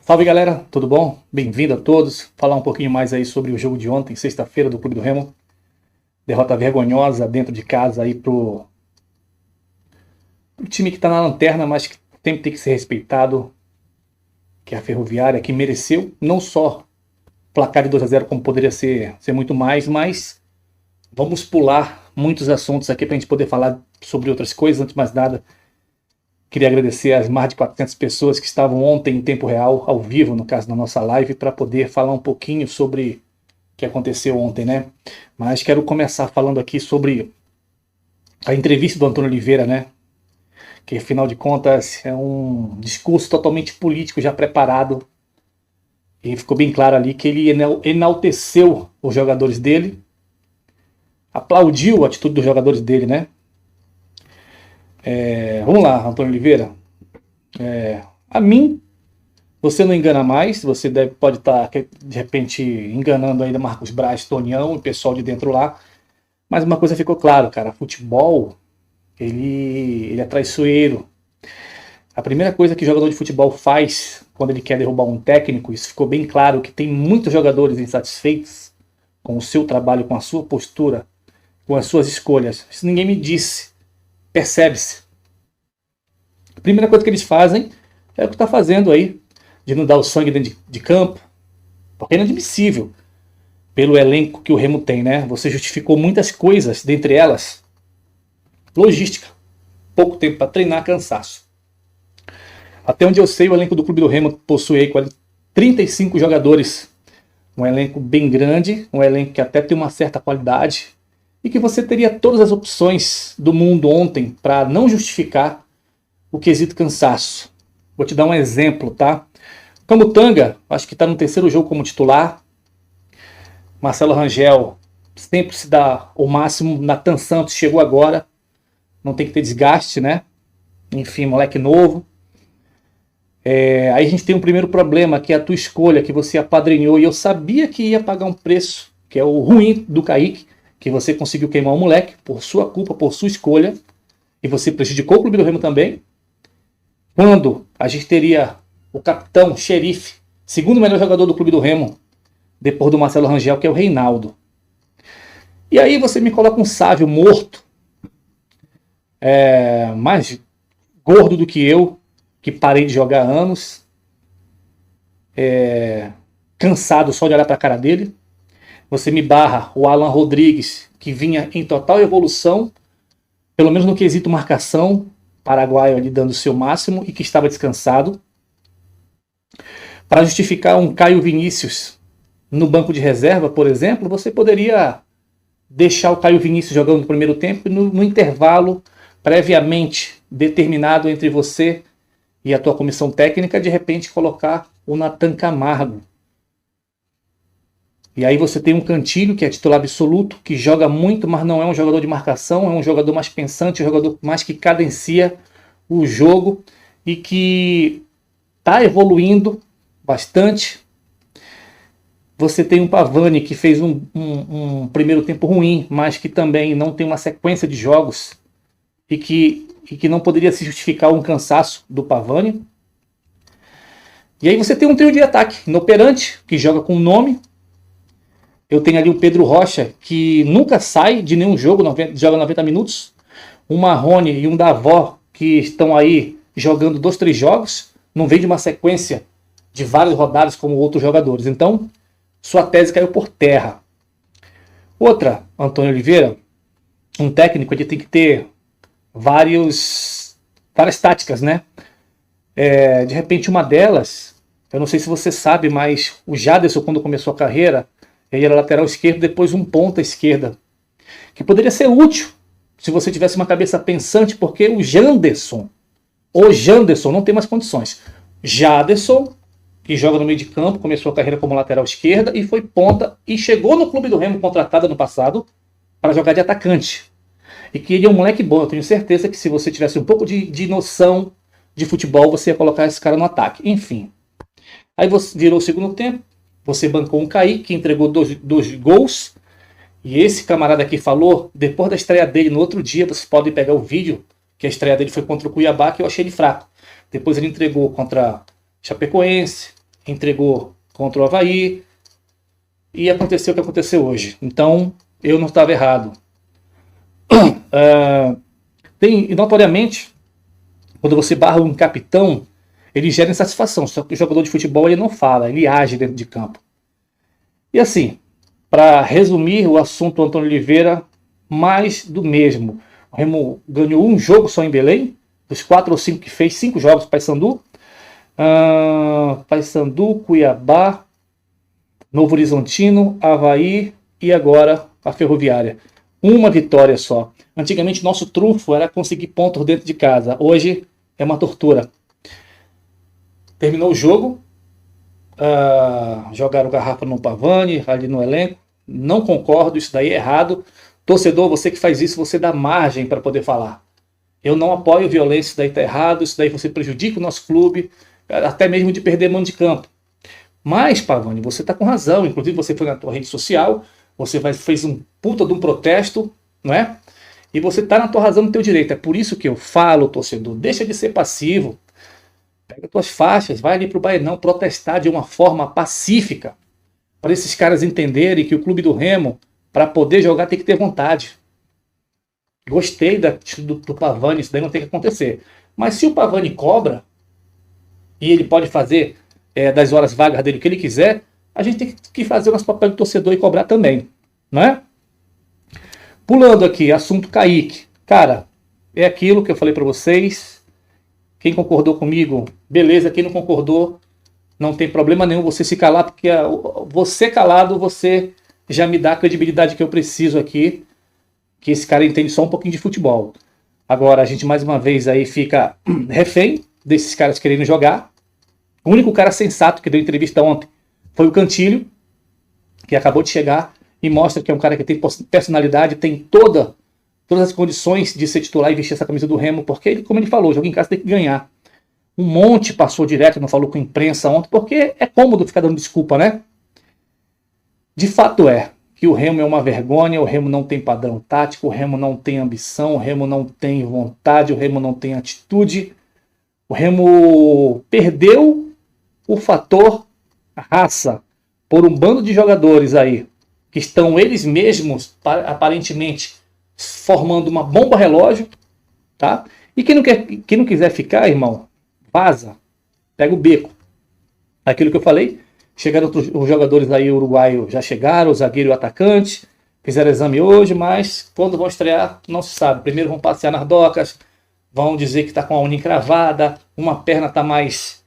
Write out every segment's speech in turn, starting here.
Salve galera, tudo bom? Bem-vindo a todos. Falar um pouquinho mais aí sobre o jogo de ontem, sexta-feira, do Clube do Remo. Derrota vergonhosa dentro de casa aí pro time que tá na lanterna, mas que sempre tem que ser respeitado, que é a Ferroviária, que mereceu não só placar de 2-0 como poderia ser muito mais, mas vamos pular muitos assuntos aqui pra gente poder falar sobre outras coisas. Antes de mais nada, queria agradecer às mais de 400 pessoas que estavam ontem em tempo real, ao vivo, no caso da nossa live, para poder falar um pouquinho sobre o que aconteceu ontem, né? Mas quero começar falando aqui sobre a entrevista do Antônio Oliveira, né? Que afinal de contas é um discurso totalmente político já preparado. E ficou bem claro ali que ele enalteceu os jogadores dele, aplaudiu a atitude dos jogadores dele, né? Vamos lá, Antônio Oliveira. A mim, você não engana mais, você pode estar, de repente, enganando ainda Marcos Braz, Tonião e o pessoal de dentro lá, mas uma coisa ficou claro, cara, futebol, ele é traiçoeiro. A primeira coisa que o jogador de futebol faz quando ele quer derrubar um técnico, isso ficou bem claro, que tem muitos jogadores insatisfeitos com o seu trabalho, com a sua postura, com as suas escolhas. Isso ninguém me disse. Percebe-se. A primeira coisa que eles fazem é o que está fazendo aí, de não dar o sangue dentro de campo, porque é inadmissível, pelo elenco que o Remo tem, né? Você justificou muitas coisas, dentre elas, logística, pouco tempo para treinar, cansaço. Até onde eu sei, o elenco do Clube do Remo possui 35 jogadores, um elenco bem grande, um elenco que até tem uma certa qualidade, e que você teria todas as opções do mundo ontem para não justificar o quesito cansaço. Vou te dar um exemplo, tá? Camutanga, acho que está no terceiro jogo como titular. Marcelo Rangel sempre se dá o máximo. Natan Santos chegou agora, não tem que ter desgaste, né? Enfim, moleque novo. Aí a gente tem um primeiro problema, que é a tua escolha, que você apadrinhou, e eu sabia que ia pagar um preço, que é o ruim do Kaique, que você conseguiu queimar o moleque por sua culpa, por sua escolha, e você prejudicou o Clube do Remo também. Quando a gente teria o capitão, xerife, segundo melhor jogador do Clube do Remo, depois do Marcelo Rangel, que é o Reinaldo. E aí você me coloca um Sávio morto, mais gordo do que eu, que parei de jogar há anos, cansado só de olhar para a cara dele. Você me barra o Alan Rodrigues, que vinha em total evolução, pelo menos no quesito marcação, paraguaio ali dando o seu máximo e que estava descansado. Para justificar um Caio Vinícius no banco de reserva, por exemplo, você poderia deixar o Caio Vinícius jogando no primeiro tempo e no intervalo previamente determinado entre você e a tua comissão técnica, de repente colocar o Natan Camargo. E aí você tem um Cantilho, que é titular absoluto, que joga muito, mas não é um jogador de marcação, é um jogador mais pensante, um jogador mais que cadencia o jogo e que está evoluindo bastante. Você tem um Pavani, que fez um primeiro tempo ruim, mas que também não tem uma sequência de jogos e que não poderia se justificar um cansaço do Pavani. E aí você tem um trio de ataque, inoperante, que joga com nome. Eu tenho ali o Pedro Rocha, que nunca sai de nenhum jogo, joga 90 minutos. Um Marrone e um Davó, que estão aí jogando 2, 3 jogos. Não vem de uma sequência de várias rodadas como outros jogadores. Então, sua tese caiu por terra. Outra, Antônio Oliveira, um técnico, ele tem que ter várias táticas, né? De repente, uma delas, eu não sei se você sabe, mas o Jaderson, quando começou a carreira, ele era lateral esquerdo, depois um ponta esquerda, que poderia ser útil se você tivesse uma cabeça pensante, porque o Janderson não tem mais condições. Jaderson, que joga no meio de campo, começou a carreira como lateral esquerda e foi ponta, e chegou no Clube do Remo contratado no passado para jogar de atacante. E que ele é um moleque bom, eu tenho certeza que se você tivesse um pouco de noção de futebol, você ia colocar esse cara no ataque. Enfim. Aí você virou o segundo tempo, você bancou um Kaique, que entregou 2 gols, e esse camarada aqui falou, depois da estreia dele no outro dia, vocês podem pegar o vídeo, que a estreia dele foi contra o Cuiabá, que eu achei ele fraco. Depois ele entregou contra Chapecoense, entregou contra o Avaí e aconteceu o que aconteceu hoje. Então, eu não estava errado. Notoriamente, quando você barra um capitão, ele gera insatisfação, só que o jogador de futebol ele não fala, ele age dentro de campo. E assim, para resumir o assunto Antônio Oliveira, mais do mesmo. O Remo ganhou um jogo só em Belém, dos 4 ou 5 que fez, 5 jogos, Paysandu, Cuiabá, Novo Horizontino, Avaí e agora a Ferroviária. Uma vitória só. Antigamente nosso trunfo era conseguir pontos dentro de casa. Hoje é uma tortura. Terminou o jogo. Jogaram garrafa no Pavani, ali no elenco. Não concordo, isso daí é errado. Torcedor, você que faz isso, você dá margem para poder falar. Eu não apoio violência, isso daí está errado, isso daí você prejudica o nosso clube, até mesmo de perder mano de campo. Mas, Pavani, você está com razão. Inclusive você foi na tua rede social, você fez um puta de um protesto, não é? E você está na tua razão, no teu direito. É por isso que eu falo, torcedor, deixa de ser passivo. Pega tuas faixas, vai ali pro Baenão protestar de uma forma pacífica. Para esses caras entenderem que o clube do Remo, para poder jogar, tem que ter vontade. Gostei do Pavani, isso daí não tem que acontecer. Mas se o Pavani cobra, e ele pode fazer das horas vagas dele o que ele quiser, a gente tem que fazer o nosso papel de torcedor e cobrar também, não é? Pulando aqui, assunto Kaique. Cara, é aquilo que eu falei para vocês. Quem concordou comigo, beleza. Quem não concordou, não tem problema nenhum você se calar, porque você calado, você já me dá a credibilidade que eu preciso aqui, que esse cara entende só um pouquinho de futebol. Agora, a gente mais uma vez aí fica refém desses caras querendo jogar. O único cara sensato que deu entrevista ontem foi o Cantilho, que acabou de chegar e mostra que é um cara que tem personalidade, tem todas as condições de ser titular e vestir essa camisa do Remo, porque ele, como ele falou, jogo em casa tem que ganhar. Um monte passou direto, não falou com a imprensa ontem, porque é cômodo ficar dando desculpa, né? De fato é que o Remo é uma vergonha, o Remo não tem padrão tático, o Remo não tem ambição, o Remo não tem vontade, o Remo não tem atitude. O Remo perdeu o fator raça por um bando de jogadores aí, que estão eles mesmos, aparentemente, formando uma bomba relógio, tá? E quem não quiser ficar, irmão, vaza, pega o beco. Aquilo que eu falei, chegaram os jogadores aí uruguaios, já chegaram, o zagueiro e o atacante, fizeram exame hoje, mas quando vão estrear, não se sabe. Primeiro vão passear nas docas, vão dizer que está com a unha encravada, uma perna está mais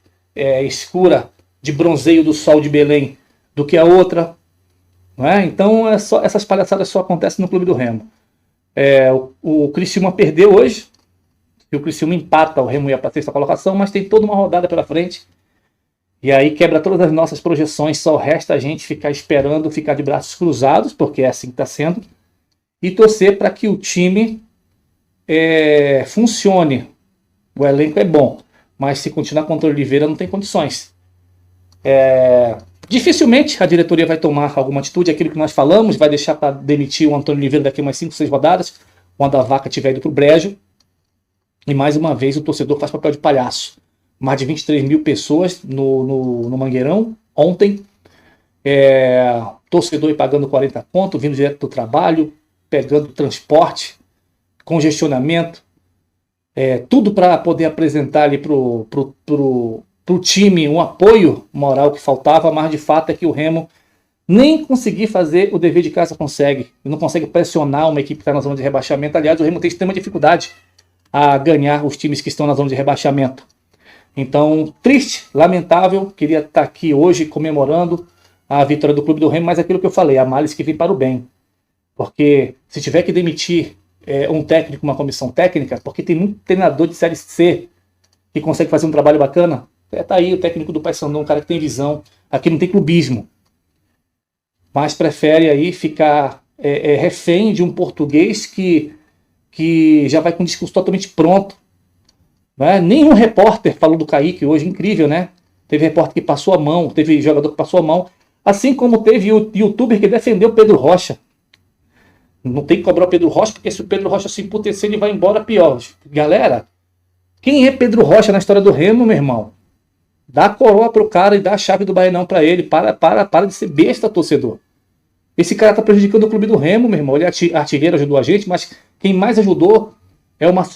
escura, de bronzeio do sol de Belém, do que a outra. Não é? Então essas palhaçadas só acontecem no Clube do Remo. O Criciúma perdeu hoje, e o Criciúma empata, o Remo ia para a sexta colocação, mas tem toda uma rodada pela frente, e aí quebra todas as nossas projeções, só resta a gente ficar esperando, ficar de braços cruzados, porque é assim que está sendo, e torcer para que o time funcione. O elenco é bom, mas se continuar contra o Oliveira não tem condições. Dificilmente a diretoria vai tomar alguma atitude, aquilo que nós falamos, vai deixar para demitir o Antônio Oliveira daqui a umas 5, 6 rodadas, quando a vaca tiver ido para o brejo. E mais uma vez o torcedor faz papel de palhaço. Mais de 23 mil pessoas no Mangueirão ontem. Torcedor pagando 40 conto, vindo direto do trabalho, pegando transporte, congestionamento. Tudo para poder apresentar ali pro time um apoio moral que faltava, mas de fato é que o Remo nem conseguir fazer o dever de casa consegue. Não consegue pressionar uma equipe que está na zona de rebaixamento. Aliás, o Remo tem extrema dificuldade a ganhar os times que estão na zona de rebaixamento. Então, triste, lamentável, queria estar aqui hoje comemorando a vitória do Clube do Remo, mas aquilo que eu falei, a males que vem para o bem. Porque se tiver que demitir um técnico, uma comissão técnica, porque tem muito treinador de Série C que consegue fazer um trabalho bacana, tá aí o técnico do Paysandu, um cara que tem visão, aqui não tem clubismo, mas prefere aí ficar refém de um português que já vai com o discurso totalmente pronto. Né? Nenhum repórter falou do Kaique hoje, incrível, né? Teve repórter que passou a mão, teve jogador que passou a mão, assim como teve o youtuber que defendeu o Pedro Rocha. Não tem que cobrar o Pedro Rocha, porque se o Pedro Rocha se emputecer, ele vai embora pior. Galera, quem é Pedro Rocha na história do Remo, meu irmão? Dá a coroa pro cara e dá a chave do Baenão pra ele. Para de ser besta, torcedor. Esse cara tá prejudicando o clube do Remo, meu irmão. Ele é artilheiro, ajudou a gente, mas quem mais ajudou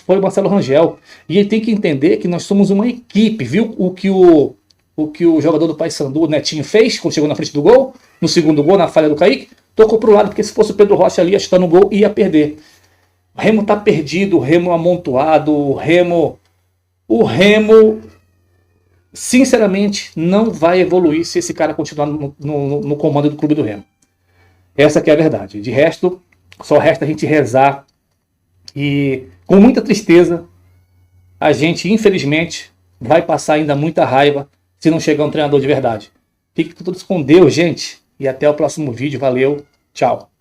foi o Marcelo Rangel. E ele tem que entender que nós somos uma equipe. Viu o que o jogador do Paysandu, o Netinho, fez quando chegou na frente do gol? No segundo gol, na falha do Kaique? Tocou pro lado, porque se fosse o Pedro Rocha ali, ia chutar no gol e ia perder. O Remo tá perdido, o Remo amontoado, o Remo, sinceramente, não vai evoluir se esse cara continuar no comando do clube do Remo. Essa que é a verdade. De resto, só resta a gente rezar e, com muita tristeza, a gente, infelizmente, vai passar ainda muita raiva se não chegar um treinador de verdade. Fique todos com Deus, gente. E até o próximo vídeo. Valeu. Tchau.